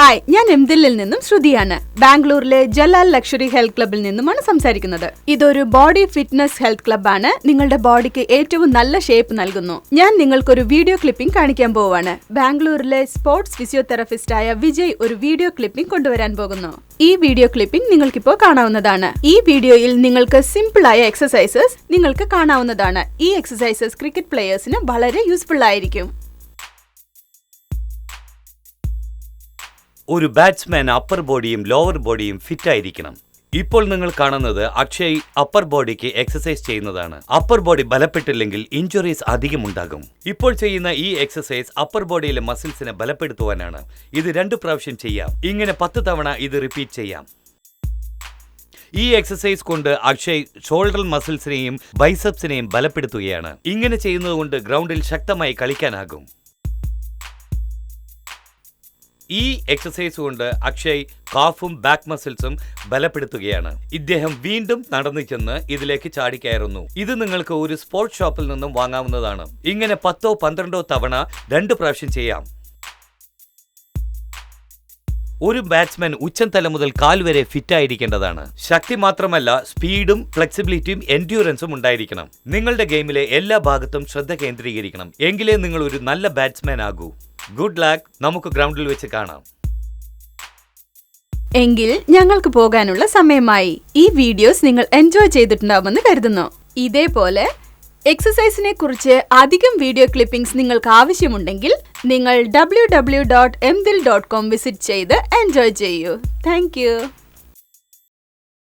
Hi, ഞാൻ എംദില്ലിൽ നിന്നും ശ്രുതിയാണ്. ബാംഗ്ലൂരിലെ ജലാൽ ലക്ഷറി ഹെൽത്ത് ക്ലബിൽ നിന്നുമാണ് സംസാരിക്കുന്നത്. ഇതൊരു ബോഡി ഫിറ്റ്നസ് ഹെൽത്ത് ക്ലബ്ബാണ്. നിങ്ങളുടെ ബോഡിക്ക് ഏറ്റവും നല്ല ഷേപ്പ് നൽകുന്നു. ഞാൻ നിങ്ങൾക്കൊരു വീഡിയോ ക്ലിപ്പിംഗ് കാണിക്കാൻ പോവാണ്. ബാംഗ്ലൂരിലെ സ്പോർട്സ് ഫിസിയോതെറാപ്പിസ്റ്റായ വിജയ് ഒരു വീഡിയോ ക്ലിപ്പിംഗ് കൊണ്ടുവരാൻ പോകുന്നു. ഈ വീഡിയോ ക്ലിപ്പിംഗ് നിങ്ങൾക്കിപ്പോൾ കാണാവുന്നതാണ്. ഈ വീഡിയോയിൽ നിങ്ങൾക്ക് സിമ്പിൾ ആയ എക്സസൈസസ് നിങ്ങൾക്ക് കാണാവുന്നതാണ്. ഈ എക്സസൈസസ് ക്രിക്കറ്റ് പ്ലേയേഴ്സിന് വളരെ യൂസ്ഫുൾ ആയിരിക്കും. ഒരു ബാറ്റ്സ്മാൻ അപ്പർ ബോഡിയും ലോവർ ബോഡിയും ഫിറ്റ് ആയിരിക്കണം. ഇപ്പോൾ നിങ്ങൾ കാണുന്നത് അക്ഷയ് അപ്പർ ബോഡിക്ക് എക്സസൈസ് ചെയ്യുന്നതാണ്. അപ്പർ ബോഡി ബലപ്പെട്ടില്ലെങ്കിൽ ഇഞ്ചുറീസ് അധികമുണ്ടാകും. ഇപ്പോൾ ചെയ്യുന്ന ഈ എക്സസൈസ് അപ്പർ ബോഡിയിലെ മസിൽസിനെ ബലപ്പെടുത്തുവാനാണ്. ഇത് 2 പ്രാവശ്യം ചെയ്യാം. ഇങ്ങനെ 10 തവണ ഇത് റിപ്പീറ്റ് ചെയ്യാം. ഈ എക്സസൈസ് കൊണ്ട് അക്ഷയ് ഷോൾഡർ മസിൽസിനെയും ബൈസെപ്സിനെയും ബലപ്പെടുത്തുകയാണ്. ഇങ്ങനെ ചെയ്യുന്നതുകൊണ്ട് ഗ്രൗണ്ടിൽ ശക്തമായി കളിക്കാനാകും. ഈ എക്സസൈസ് കൊണ്ട് അക്ഷയ് കാഫും ബാക്ക് മസിൽസും ബലപ്പെടുത്തുകയാണ്. ഇദ്ദേഹം വീണ്ടും നടന്നു ചെന്ന് ഇതിലേക്ക് ചാടിക്കയറുന്നു. ഇത് നിങ്ങൾക്ക് ഒരു സ്പോർട്സ് ഷോപ്പിൽ നിന്നും വാങ്ങാവുന്നതാണ്. ഇങ്ങനെ 10 12 തവണ 2 പ്രാവശ്യം ചെയ്യാം. ഒരു ബാറ്റ്സ്മാൻ ഉച്ചം തല മുതൽ കാൽ വരെ ഫിറ്റ് ആയിരിക്കേണ്ടതാണ്. ശക്തി മാത്രമല്ല, സ്പീഡും ഫ്ലെക്സിബിലിറ്റിയും എൻഡ്യൂറൻസും ഉണ്ടായിരിക്കണം. നിങ്ങളുടെ ഗെയിമിലെ എല്ലാ ഭാഗത്തും ശ്രദ്ധ കേന്ദ്രീകരിക്കണം. എങ്കിലേ നിങ്ങൾ ഒരു നല്ല ബാറ്റ്സ്മാൻ ആകൂ. Good luck. നമുക്ക് ഗ്രൗണ്ടിൽ വെച്ച് കാണാം. എങ്കിൽ ഞങ്ങൾക്ക് പോകാനുള്ള സമയമായി. ഈ വീഡിയോസ് നിങ്ങൾ എൻജോയ് ചെയ്തിട്ടുണ്ടാവുമെന്ന് കരുതുന്നു. ഇതേപോലെ എക്സസൈസിനെ കുറിച്ച് അധികം വീഡിയോ ക്ലിപ്പിംഗ്സ് നിങ്ങൾക്ക് ആവശ്യമുണ്ടെങ്കിൽ നിങ്ങൾ www.mdil.com വിസിറ്റ് ചെയ്ത് എൻജോയ് ചെയ്യൂ. Thank you.